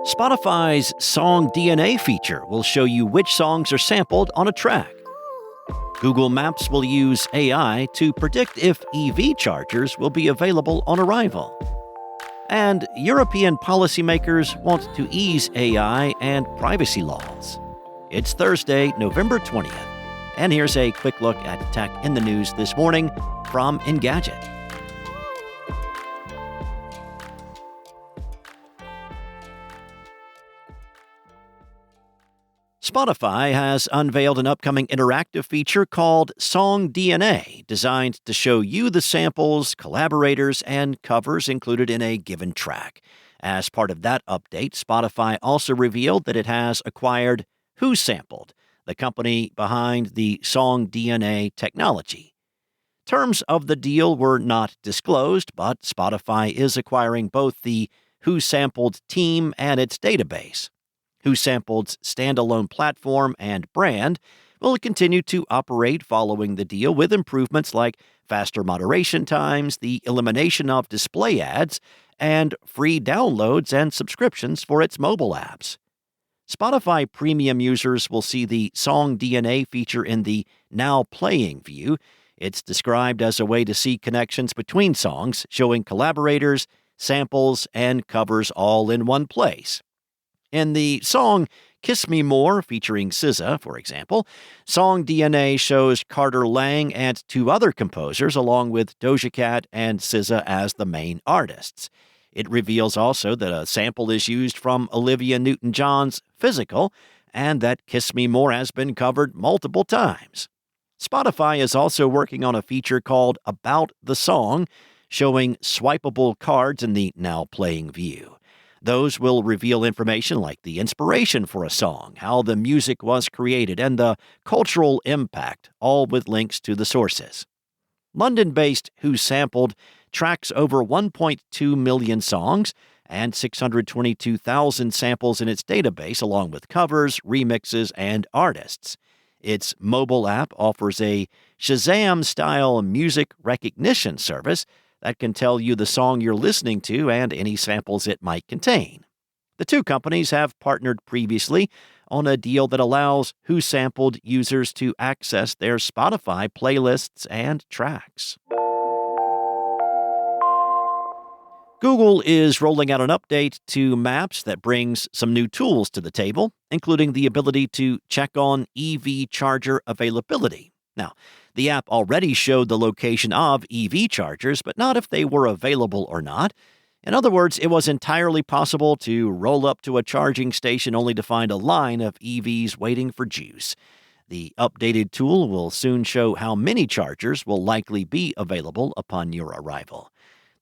Spotify's SongDNA feature will show you which songs are sampled on a track. Google Maps will use AI to predict if EV chargers will be available on arrival. And European policymakers want to ease AI and privacy laws. It's Thursday, November 20th, and here's a quick look at tech in the news this morning from Engadget. Spotify has unveiled an upcoming interactive feature called SongDNA, designed to show you the samples, collaborators, and covers included in a given track. As part of that update, Spotify also revealed that it has acquired WhoSampled, the company behind the SongDNA technology. Terms of the deal were not disclosed, but Spotify is acquiring both the WhoSampled team and its database. WhoSampled's standalone platform and brand will continue to operate following the deal with improvements like faster moderation times, the elimination of display ads, and free downloads and subscriptions for its mobile apps. Spotify Premium users will see the SongDNA feature in the Now Playing view. It's described as a way to see connections between songs, showing collaborators, samples, and covers all in one place. In the song Kiss Me More, featuring SZA, for example, SongDNA shows Carter Lang and two other composers, along with Doja Cat and SZA as the main artists. It reveals also that a sample is used from Olivia Newton-John's Physical, and that Kiss Me More has been covered multiple times. Spotify is also working on a feature called About the Song, showing swipeable cards in the Now Playing view. Those will reveal information like the inspiration for a song, how the music was created, and the cultural impact, all with links to the sources. London-based WhoSampled tracks over 1.2 million songs and 622,000 samples in its database, along with covers, remixes, and artists. Its mobile app offers a Shazam-style music recognition service that can tell you the song you're listening to and any samples it might contain. The two companies have partnered previously on a deal that allows WhoSampled users to access their Spotify playlists and tracks. Google is rolling out an update to Maps that brings some new tools to the table, including the ability to check on EV charger availability. Now, the app already showed the location of EV chargers, but not if they were available or not. In other words, it was entirely possible to roll up to a charging station only to find a line of EVs waiting for juice. The updated tool will soon show how many chargers will likely be available upon your arrival.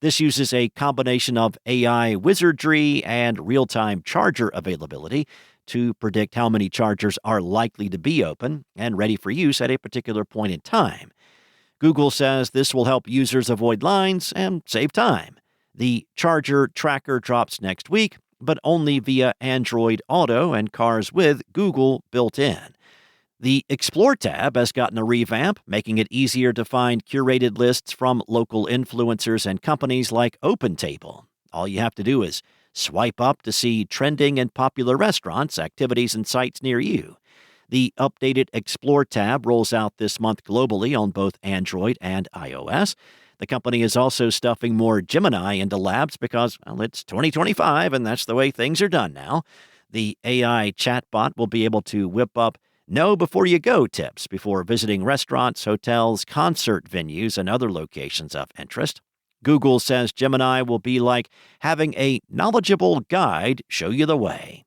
This uses a combination of AI wizardry and real-time charger availability to predict how many chargers are likely to be open and ready for use at a particular point in time. Google says this will help users avoid lines and save time. The charger tracker drops next week, but only via Android Auto and cars with Google built in. The Explore tab has gotten a revamp, making it easier to find curated lists from local influencers and companies like OpenTable. All you have to do is swipe up to see trending and popular restaurants, activities, and sites near you. The updated Explore tab rolls out this month globally on both Android and iOS. The company is also stuffing more Gemini into labs because, well, it's 2025 and that's the way things are done now. The AI chatbot will be able to whip up know before you go tips before visiting restaurants, hotels, concert venues, and other locations of interest. Google says Gemini will be like having a knowledgeable guide show you the way.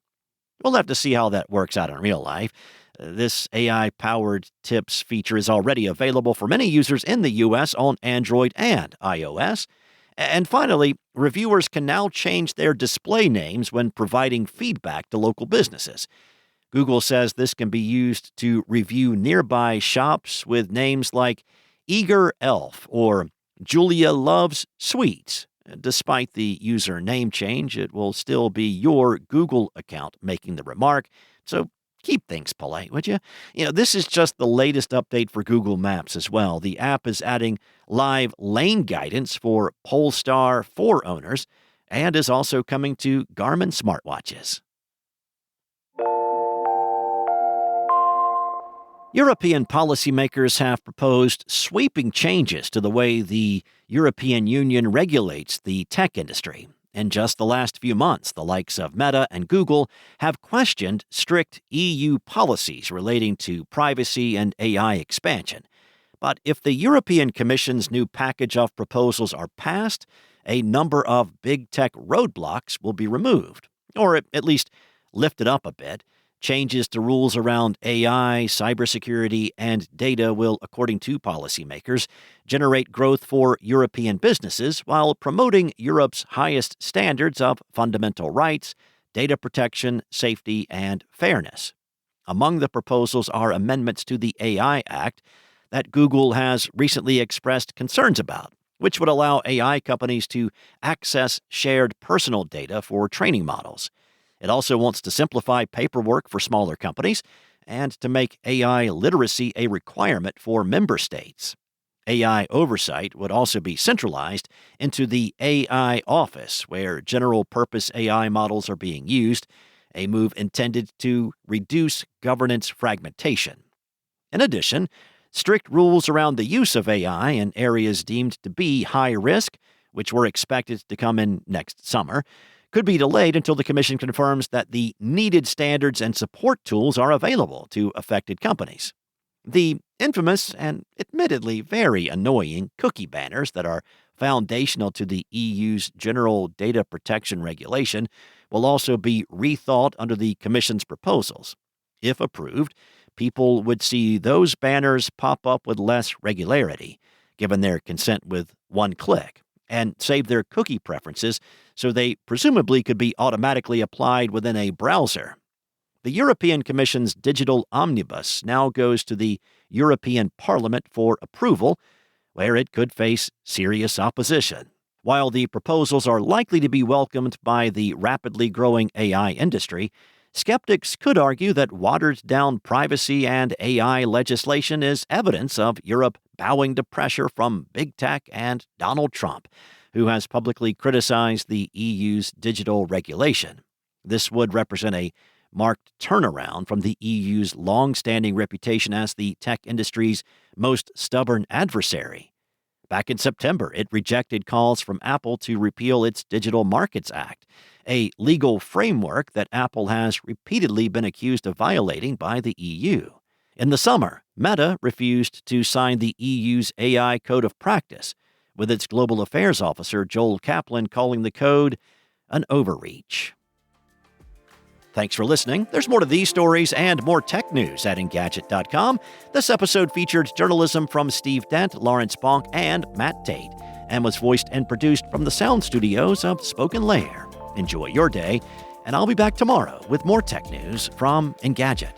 We'll have to see how that works out in real life. This AI-powered tips feature is already available for many users in the U.S. on Android and iOS. And finally, reviewers can now change their display names when providing feedback to local businesses. Google says this can be used to review nearby shops with names like Eager Elf or Julia Loves Sweets. Despite the user name change, it will still be your Google account making the remark, so keep things polite, would you? This is just the latest update for Google Maps as well. The app is adding live lane guidance for Polestar 4 owners and is also coming to Garmin smartwatches. European policymakers have proposed sweeping changes to the way the European Union regulates the tech industry. In just the last few months, the likes of Meta and Google have questioned strict EU policies relating to privacy and AI expansion. But if the European Commission's new package of proposals are passed, a number of big tech roadblocks will be removed, or at least lifted up a bit. Changes to rules around AI, cybersecurity, and data will, according to policymakers, generate growth for European businesses while promoting Europe's highest standards of fundamental rights, data protection, safety, and fairness. Among the proposals are amendments to the AI Act that Google has recently expressed concerns about, which would allow AI companies to access shared personal data for training models. It also wants to simplify paperwork for smaller companies and to make AI literacy a requirement for member states. AI oversight would also be centralized into the AI Office, where general-purpose AI models are being used, a move intended to reduce governance fragmentation. In addition, strict rules around the use of AI in areas deemed to be high risk, which were expected to come in next summer, could be delayed until the Commission confirms that the needed standards and support tools are available to affected companies. The infamous and admittedly very annoying cookie banners that are foundational to the EU's General Data Protection Regulation will also be rethought under the Commission's proposals. If approved, people would see those banners pop up with less regularity, given their consent with one click, and save their cookie preferences so they presumably could be automatically applied within a browser. The European Commission's digital omnibus now goes to the European Parliament for approval, where it could face serious opposition. While the proposals are likely to be welcomed by the rapidly growing AI industry, skeptics could argue that watered-down privacy and AI legislation is evidence of Europe bowing to pressure from big tech and Donald Trump, who has publicly criticized the EU's digital regulation. This would represent a marked turnaround from the EU's long-standing reputation as the tech industry's most stubborn adversary. Back in September, it rejected calls from Apple to repeal its Digital Markets Act, a legal framework that Apple has repeatedly been accused of violating by the EU. In the summer, Meta refused to sign the EU's AI Code of Practice, with its Global Affairs Officer Joel Kaplan calling the code an overreach. Thanks for listening. There's more to these stories and more tech news at Engadget.com. This episode featured journalism from Steve Dent, Lawrence Bonk, and Matt Tate, and was voiced and produced from the sound studios of Spoken Layer. Enjoy your day, and I'll be back tomorrow with more tech news from Engadget.